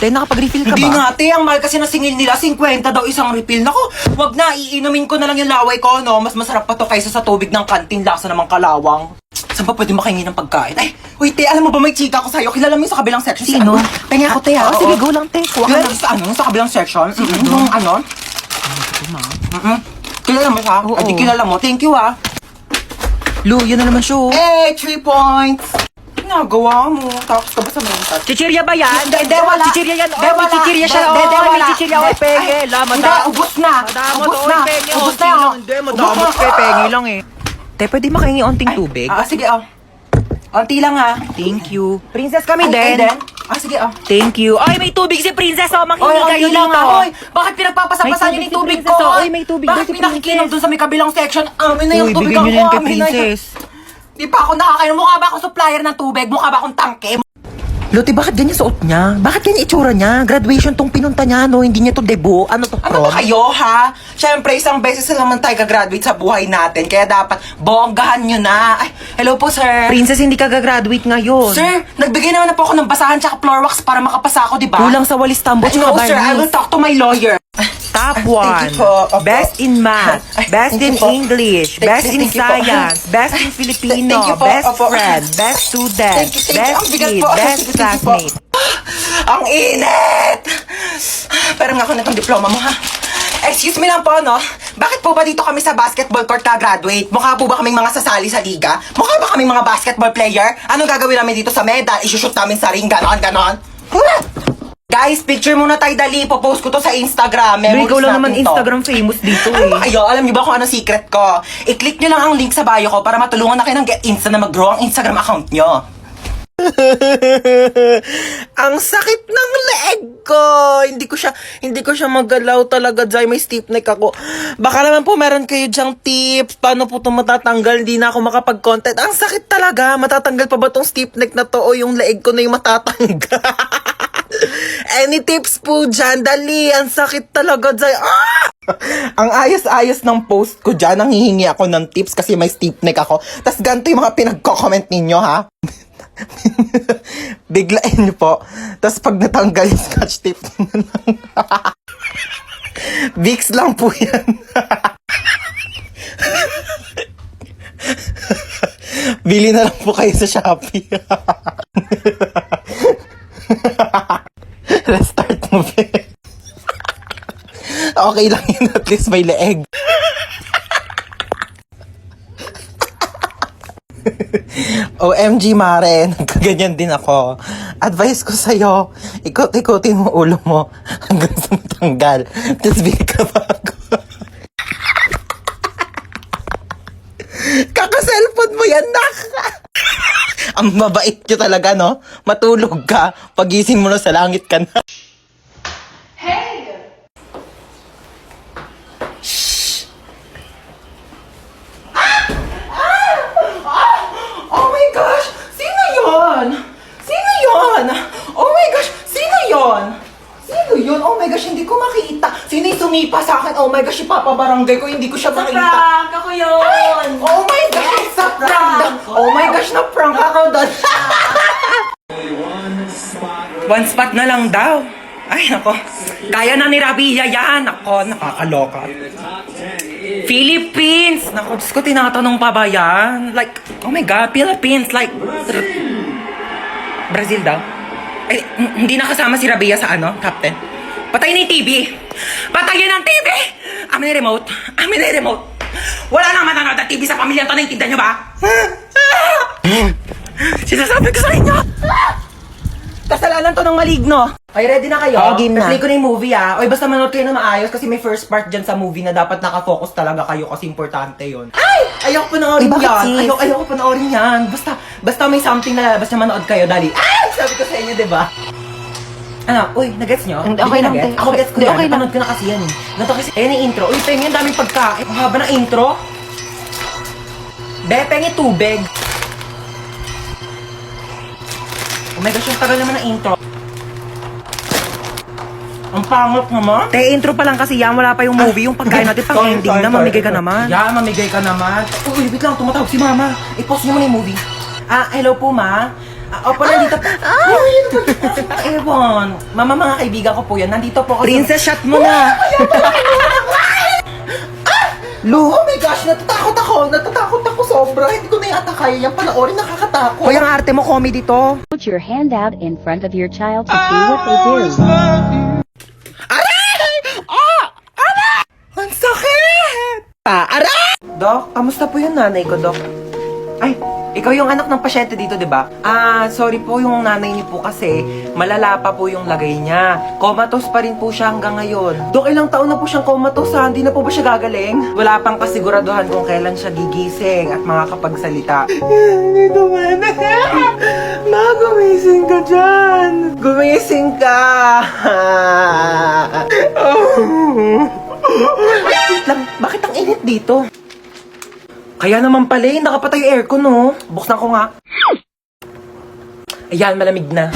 te? Nakapag-refill ka Hindi ba? nga, te. Ang mahal kasi na singil nila, 50 daw isang refill. Naku, wag na. Iinumin ko na lang yung laway ko, no? Mas masarap pa to kaysa sa tubig ng kantin. Lasa namang kalawang. Saan ba pwede makahingi ng pagkain? Ay, uy, te, alam mo ba may chika ko sa'yo? Kilala mo yung sa kabilang section? Sino? Pengi ako, te, ha? Oh, sige, go lang, te. Kuha ka Kilala lang. mo sa ano? Sa kabilang section? Yung ano? Kilala mo siya? Oo. Ay, di kilala mo. Thank you, ha? Lu, yun na naman siya. oh. Eh, 3 points. Nagawa mo. Tapos ka ba sa mental? Chichirya ba yan? Hindi, wala. Chichirya yan. Hindi, Oh, may wala. chichirya siya. Hindi, Oh, may wala. chichirya. Hindi. Oh, penge. Ay, La, hindi, ubos na. Madamot, Ubos oh, na. penge. Ubos Onti na. lang. Hindi, madamot kay penge lang eh. Te, pwede makahingi onting tubig? Sige, oh. Onti lang, ha? Thank you. Princess kami Ay, din. Sige, oh. Thank you. Ay, may tubig si Princess. Oh, Oy, makinig kayo onti lang, dito. ha? Oy, bakit pinagpapasapasan May niyo tubig yung si tubig Princess, ko? oh. Oy, may tubig daw Bakit si pinakikinom Princess. dun sa may kabilang section? Amin na yung Uy, tubig bigyan ko. nyo na yun kay Amin na yun. Princess. Di pa ako nakakainom. Mukha ba akong supplier ng tubig? Mukha ba akong tangke? Lote, bakit ganyan suot niya? Bakit ganyan itsura niya? Graduation tong pinunta niya, no? Hindi niya to debut. Ano to, Ano prom? ba kayo, ha? Siyempre, isang beses na naman tayo gagraduate sa buhay natin. Kaya dapat bonggahan nyo na. Ay, hello po, sir. Princess, hindi ka gagraduate ngayon. Sir, nagbigay naman na po ako ng basahan tsaka floor wax para makapasa ako, di ba? Kulang sa walis tambo, No, tsaka sir. I will barnis. talk to my lawyer. Top Thank 1. you po. Opo. Best in math. Ay, Best in thank you po. English. Thank- Best in thank you po. science. Best in Filipino. Thank you po. Best Opo. friend. Best student. Thank you. Best Ang bigat kid. po. Best Thank you po. classmate. Ang init! Pero nga ako na itong diploma mo, ha? Excuse me lang po, no? Bakit po ba dito kami sa basketball court ka-graduate? Mukha po ba kaming mga sasali sa liga? Mukha ba kaming mga basketball player? Anong gagawin namin dito sa medal? Isushoot namin sa ring, ganon. Guys, picture muna tayo, dali. Popost ko to sa Instagram. Pero Memories ikaw lang naman natin to. Instagram famous dito Ano ba eh. kayo? Alam niyo ba kung ano secret ko? I-click niyo lang ang link sa bio ko para matulungan na kayo ng Get Insta na mag-grow ang Instagram account niyo. Ang sakit ng leeg ko. Hindi ko siya magalaw talaga, Jai. May stiff neck ako. Baka naman po meron kayo dyang tips. Paano po ito matatanggal? Hindi na ako makapag-content. Ang sakit talaga. Matatanggal pa ba tong stiff neck na to o yung leeg ko na yung matatanggal? Any tips po dyan? Dali. Ang sakit talaga, Jai. Ah! Ang ayos-ayos ng post ko dyan. Nanghihingi ako ng tips kasi may stiff neck ako. Tas ganito yung mga pinagko-comment ninyo, ha? Biglain niyo po. Tapos pag natanggal yung scotch tape na lang. Vicks lang po yan. Bili na lang po kayo sa Shopee. Restart mo, be. Okay lang yun. At least may leeg. OMG, Mare, nagkaganyan din ako. Advice ko sa'yo, ikot-ikotin mo ulo mo hanggang sa matanggal. Tapos bili ka bago. Kaka-cellphone mo yan, nak! Ang mabait nyo talaga, no? Matulog ka, pagising mo na sa langit ka na. Oh my gosh! Sino yon? Sino yon? Oh my gosh! Sino yon? Sino yun? Oh my gosh, hindi ko makita. Sino yung sumipa sa akin? Oh my gosh, ipapabarangay ko, hindi ko siya makita. Prank! Ako yun! Oh my gosh, sa prank! Oh my gosh, na-prank ako doon. One spot na lang daw. Ay, nako. Kaya na ni Rabia yan. Nako, nakakaloka. Philippines! Naku, Diyos ko, tinatanong pa ba yan? Like, oh my God, Philippines, like, Brazil daw. Ay, hindi nakasama si Rabia sa ano, top 10. Patayin na yung TV! Patayin ang TV! Amin na remote. Amin na remote. Wala nang manonood ng TV sa pamilya to, naintindihan nyo ba? Sinasabi ko sa inyo! Kasalanan to ng maligno. Ay, ready na kayo? Oo, game na. Play ko na yung movie, ah. Oy, basta manood kayo na maayos kasi may first part dyan sa movie na dapat nakafocus talaga kayo kasi importante yun. Ay! Ayoko panoorin Eh, bakit, yan. sis? Ayoko panoorin yan. Basta may something na lalabas na manood kayo, dali. Ay! Sabi ko sa inyo, diba? Ano? Uy, nagets nyo? Hindi, Di okay ba lang, nagets? te. Ako gets ko Hindi, yan. okay lang. Napanood ko na kasi yan, eh. Ganito kasi, ayan yung intro. Uy, pengen, daming pagkain. Ang haba ng intro. Be, pengen tubig. Oh my gosh, yung tagal naman ng intro. Ang pangit naman. Te, intro pa lang kasi yan. Wala pa yung movie. Yung pagkain natin pang ending na. Mamigay ka naman. Yeah, mamigay ka naman. Uy, wait lang, tumatawag si mama. I-pause niyo muna yung movie. Ah, hello po, ma. Opo, nandito po. Ewan. Mama, mga kaibigan ko po yan. Nandito po ako. Princess, shot mo na. Lu, oh my gosh, natatakot ako sobra. Hindi ko na yata kaya yung panoorin, nakakatakot. Hoy, ang arte mo, comedy to. Put your hand out in front of your child to see what they do. Ang sakit! Aray! Dok, kamusta po yung nanay ko, Dok? Ay, ikaw yung anak ng pasyente dito, di ba? Sorry po yung nanay niyo po kasi malala pa po yung lagay niya. Comatose pa rin po siya hanggang ngayon. Dok, ilang taon na po siyang comatose ha? Hindi na po ba siya gagaling? Wala pang kasiguraduhan kung kailan siya gigising at makakapagsalita. Hindi ko man. Ma, gumising ka dyan. Gumising ka. Wait lang, bakit ang init dito? Kaya naman pala, nakapatay yung aircon, no? Buksan ko nga. Ayan, malamig na.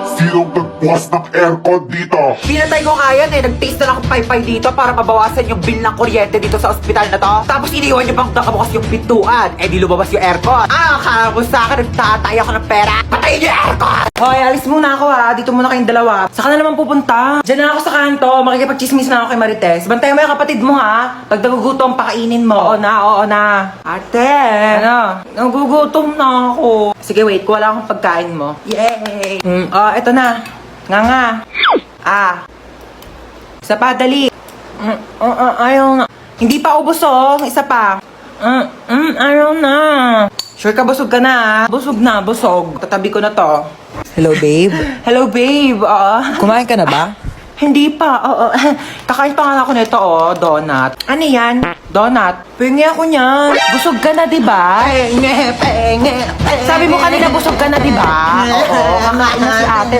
Sinong nagbukas ng aircon dito? Pinatay ko kaya eh. Nag-taste na lang akong paypay dito para mabawasan yung bill ng kuryente dito sa ospital na to. Tapos iniwan niyo pang nakabukas yung pintuan. Eh di lumabas yung aircon. Akala mo sa akin nagtatay ako ng pera. Patayin niyo yung aircon! Hoy, alis muna ako ha. Dito muna kayong dalawa. Saka na naman pupunta. Diyan na ako sa kanto. Makikipag-chismis na ako kay Marites. Bantayan mo yung kapatid mo ha. Pag nagugutom, pakainin mo. Oo na. Ate! Ano? Nagugutom na ako. Sige, wait. Wala akong pagkain mo. Yay! Eto na. Nga. Isa pa, dali. Ayaw na. Hindi pa ubos oh. Isa pa. Ayaw na. Sure ka, busog ka na. Busog na, busog. Tatabi ko na to. Hello, babe. Hello, babe. Kumain ka na ba? Hindi pa. Kakain pa nga ako nito, donut. Ano yan? Donut. Pengi ako niyan. Busog ka na, di ba? Penge. Sabi mo kanina busog ka na, di ba? Oo, kakain na si ate,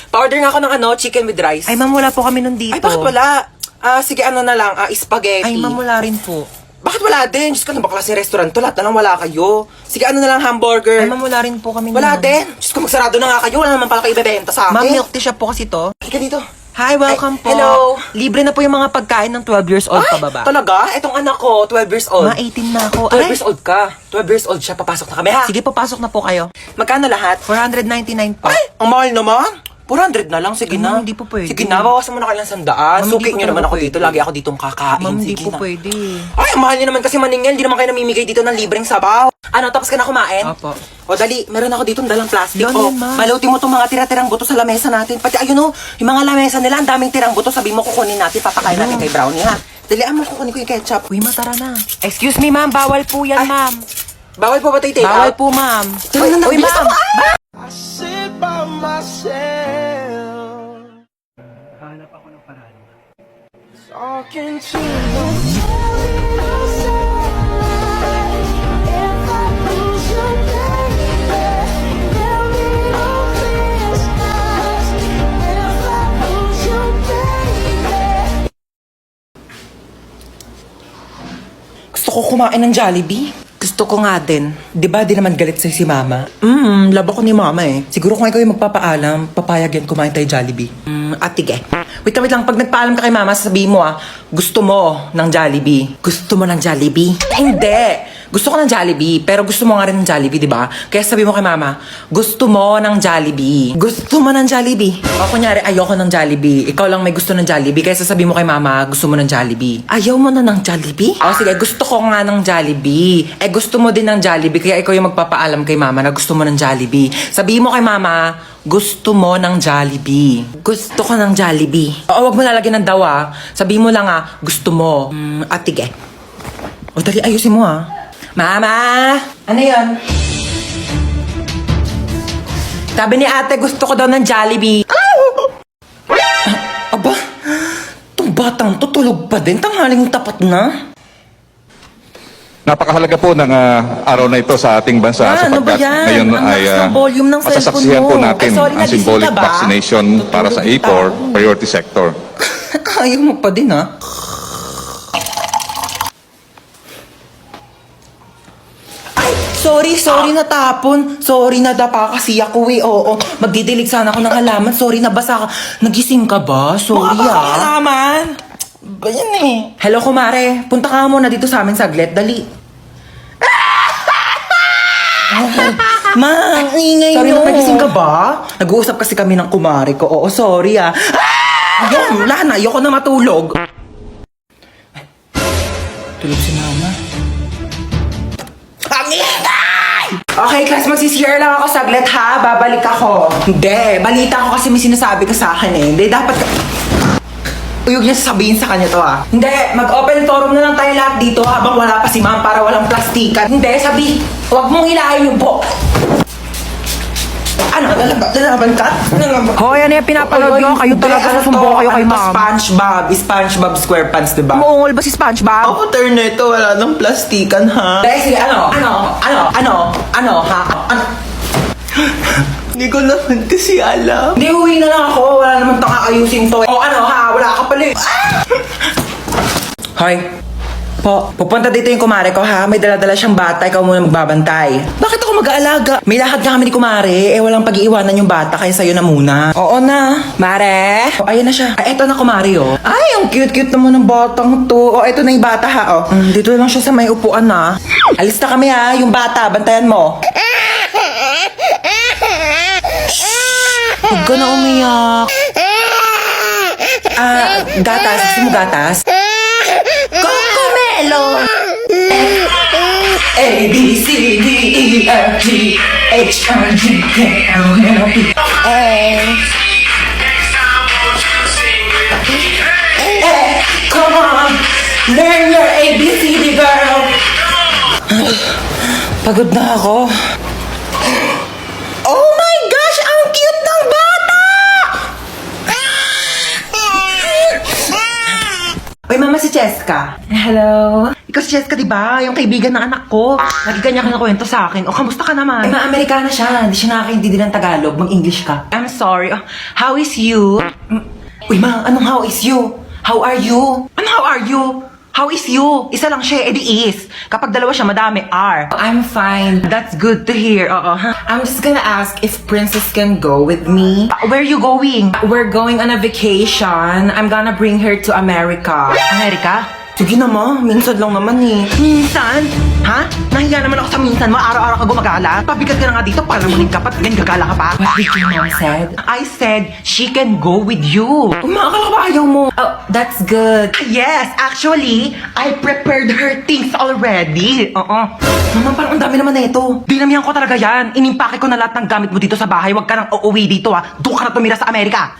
Pa-order nga ako ng chicken with rice. Ay, ma'am, wala po kami nun dito. Ay, bakit wala? Sige, na lang, spaghetti. Ay, ma'am, wala rin po. Bakit wala din? Diyos ko, bakla si restaurant to, lahat na lang wala kayo. Sige, na lang, hamburger. Ay, ma'am, wala rin po kami Wala nun. din. Diyos ko, magsarado na nga kayo. Wala naman pala kayo ibebenta sa akin. Ma'am, milk tea shop po kasi to. Halika dito. Hi, welcome Ay, po. hello. Libre na po yung mga pagkain ng 12 years old pababa. Talaga? Etong anak ko, 12 years old. Ma, 18 na ako. 12 years old ka. 12 years old siya. Papasok na kami, ha? Sige, papasok na po kayo. Magkano lahat? 499 po. Ay, ang mahal naman. 400 na lang, sige Ay, na. ma'am, hindi po pwede. Sige na, bawasan mo na kailang 100. Ma'am, hindi Suki po nyo naman talaga ako pwede. dito. Lagi ako ditong kakain. Ma'am, hindi Sige po na. pwede. Ay, ang mahal nyo naman kasi maningil. Hindi naman kayo namimigay dito ng libreng sabaw. Ano, tapos ka na kumain? Opo. O dali, meron ako dito dalang plastic. Yan, O, yan, ma'am. balutin mo itong mga tira-tirang buto sa lamesa natin. Pati ayun o, yung mga lamesa nila, ang daming tirang buto. Sabi mo kukunin natin, papakain natin kay Brownie, ha? Dalian mo, kukunin ko yung ketchup. Uy, matara na. Excuse me, ma'am. Bawal po yan, Ay. ma'am. Bawal po ba tayo take Bawal out? po, ma'am. Uy, Uy, bilis ma'am. ako, I sit by myself. Talking to Gusto ko kumain ng Jollibee. Gusto ko nga din. Di ba di naman galit sa'yo si Mama? Labo ko ni Mama eh. Siguro kung ikaw yung magpapaalam, papayag yan kumain tayo Jollibee. Atige. Wait lang. Pag nagpaalam ka kay Mama, sasabihin mo gusto mo ng Jollibee. Gusto mo ng Jollibee? Hindi. Gusto ko ng Jollibee, pero gusto mo nga rin ng Jollibee, di ba? Kaya sabi mo kay Mama, gusto mo ng Jollibee. Gusto mo ng Jollibee. O kunyari, ayoko ng Jollibee. Ikaw lang may gusto ng Jollibee, kaya sasabihin mo kay Mama, gusto mo ng Jollibee. Ayaw mo na ng Jollibee? O sige, gusto ko nga ng Jollibee. Gusto mo din ng Jollibee, kaya ikaw yung magpapaalam kay Mama na gusto mo ng Jollibee. Sabihin mo kay Mama, gusto mo ng Jollibee. Gusto ko ng Jollibee. O, wag mo lalagyan ng dawa. Sabihin mo lang gusto mo. Atige. O, dali, ayusin mo Mama! Ano yon? Sabi ni ate, gusto ko daw ng Jollibee. Aba, itong batang to tulog pa din. Tanghaling tapat na. Napakahalaga po ng araw na ito sa ating bansa Ano ba sapagkat yan? ngayon Ang ay lakas ng volume ng cellphone masasaksihan mo. po natin Ay, sorry, ang nagising symbolic ka ba? vaccination para sa Tutulog A4 tao. priority sector. Ayaw mo pa din Sorry natapon. Sorry nadapa kasi ako eh. Oo, magdidilig sana ako ng halaman. Sorry nabasa ka. Nagising ka ba? Sorry halaman? Ba yan eh? Hello kumare, punta ka muna dito sa amin saglit. Dali. Ma, ang ingay Sorry, nyo. nagising ka ba? Nag-uusap kasi kami ng kumare ko. Oo, sorry ah. Ayun, wala na. Ayoko na matulog. Tulog si mama. Okay, class, magsisishare lang ako saglit ha. Babalik ako. Hindi, balita ko kasi may sinasabi ka sa akin eh. Hindi, dapat ka... Uyog niya sasabihin sa kanya to ah. Hindi, mag-open forum na lang tayo lahat dito habang wala pa si ma'am para walang plastikan. Hindi, sabi, huwag mong hilahin yung buhok. Ano, lalaban ka? Hoy, ano yung pinapanood nyo? Kayo talaga nasumbong kayo kay ma'am. SpongeBob SquarePants, diba? Umuungol ba si SpongeBob? Ako turn na ito, wala nang plastikan ha. Dahil sige, ano, ha? Hindi ko naman kasi alam. Hindi, uwi na lang ako. Wala naman tang aayusin to. O ano ha, wala ka pala eh. Hoy, pupunta dito yung kumare ko ha. May dala-dala siyang bata, ikaw muna magbabantay. Bakit ako mag-aalaga? May lakad nga kami ni kumare, walang pag-iiwanan yung bata, kaya sa'yo na muna. Oo na. Mare? O, ayan na siya. Ay, eto na kumare oh. Ay, ang cute-cute naman ng batang to. O, eto na yung bata ha oh. Dito lang siya sa may upuan na. Alis na kami ha, yung bata, bantayan mo. Huwag ka na umiyak. Gatas. Gusto mo gatas? Cocomelon! A, B, C, D, E, F, G, H, I, J, K, L, M, N, P, come on, learn your ABCD, girl. Pagod na ako. Oh my gosh! Ang cute ng bata! Uy, mama, si Cheska. Hello? Ikaw si Cheska, di ba? Yung kaibigan ng anak ko. Lagi kanya ka nakwento sa akin. O, kamusta ka naman? Ma-Amerikana siya. Hindi siya nakakaintindi ng Tagalog. Mag-English ka. I'm sorry. How is you? Uy, ma, anong how is you? How are you? Ano how are you? How is you? Isa lang siya, edi is. Kapag dalawa siya, madami are. I'm fine. That's good to hear. Oo. I'm just gonna ask if Princess can go with me. Where are you going? We're going on a vacation. I'm gonna bring her to America. America? Sige na ma, minsan lang naman eh. Minsan? Ha? Nahiya naman ako sa minsan mo, araw-araw ka gumagala. Pabigat ka na nga dito para manig ka pa, ganyan gagala ka pa. What did your mom said? I said, she can go with you. Umakala ka ba ayaw mo? Oh, that's good. Yes, actually, I prepared her things already. Oo. Mama, parang ang dami naman na ito. Dinamihan ko talaga yan. Inimpake ko na lahat ng gamit mo dito sa bahay. Huwag ka nang uuwi dito ha. Doon ka na tumira sa Amerika.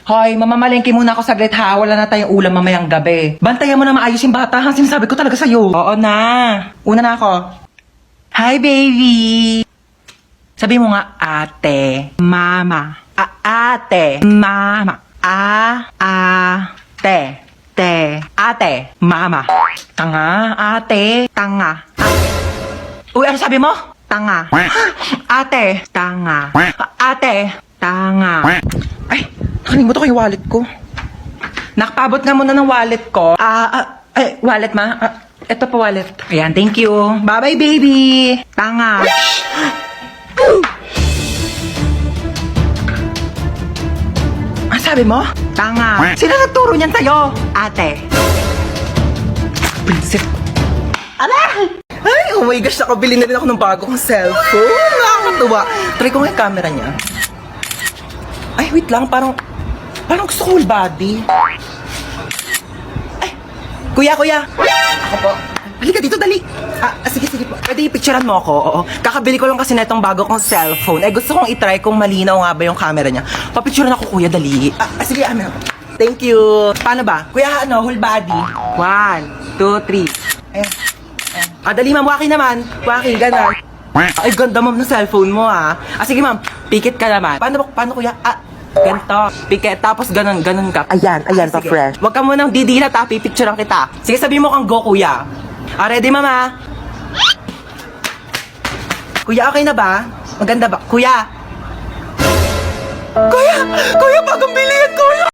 Hoy, mamamalengke muna ako saglit ha. Wala na tayong ulam mamayang gabi. Bantayan mo na maayos yung bata ha. Sinasabi ko talaga sa'yo. Oo na. Una na ako. Hi, baby. Sabi mo nga, ate, mama. Ate, mama. Ate, ate, mama. Tanga, ate, tanga. Uy, ano sabi mo? Tanga. Ate, tanga. Ate, tanga. Ay, nakalimutan ko yung wallet ko. Nakapabot nga muna ng wallet ko. Wallet ma? Ito pa wallet. Ayan, thank you. Bye-bye, baby. Tanga. Ang sabi mo? Tanga. Sino nagturo niyan sa'yo? Ate. Prinsip. Ay, oh my gosh, nakabili na rin ako ng bagong cellphone. Nakakatuwa. Try ko nga yung camera niya. Ay, wait lang, parang gusto ko whole body. Ay, kuya. Ako po. Halika dito, dali. Sige po. Pwede i-picturean mo ako, oo. Kakabili ko lang kasi na itong bago kong cellphone. Gusto kong itry kung malinaw nga ba yung camera niya. Papicturean ako, kuya, dali. Sige, amin ako. Thank you. Paano ba? Kuya, whole body. 1, 2, 3. Ayan. Dali, ma'am. Waki naman. Waki, ganun. Ay, ganda, ma'am, ng cellphone mo, ah. Sige, ma'am. Pikit ka naman. Paano, kuya? Ganito. Pikit. Tapos, ganun ka. Ayan, pa fresh. Huwag ka munang didilat, ha. Pipicturean kita. Sige, sabi mo kang go, kuya. Ready, mama? Kuya, okay na ba? Maganda ba? Kuya, bagong bilihan, kuya!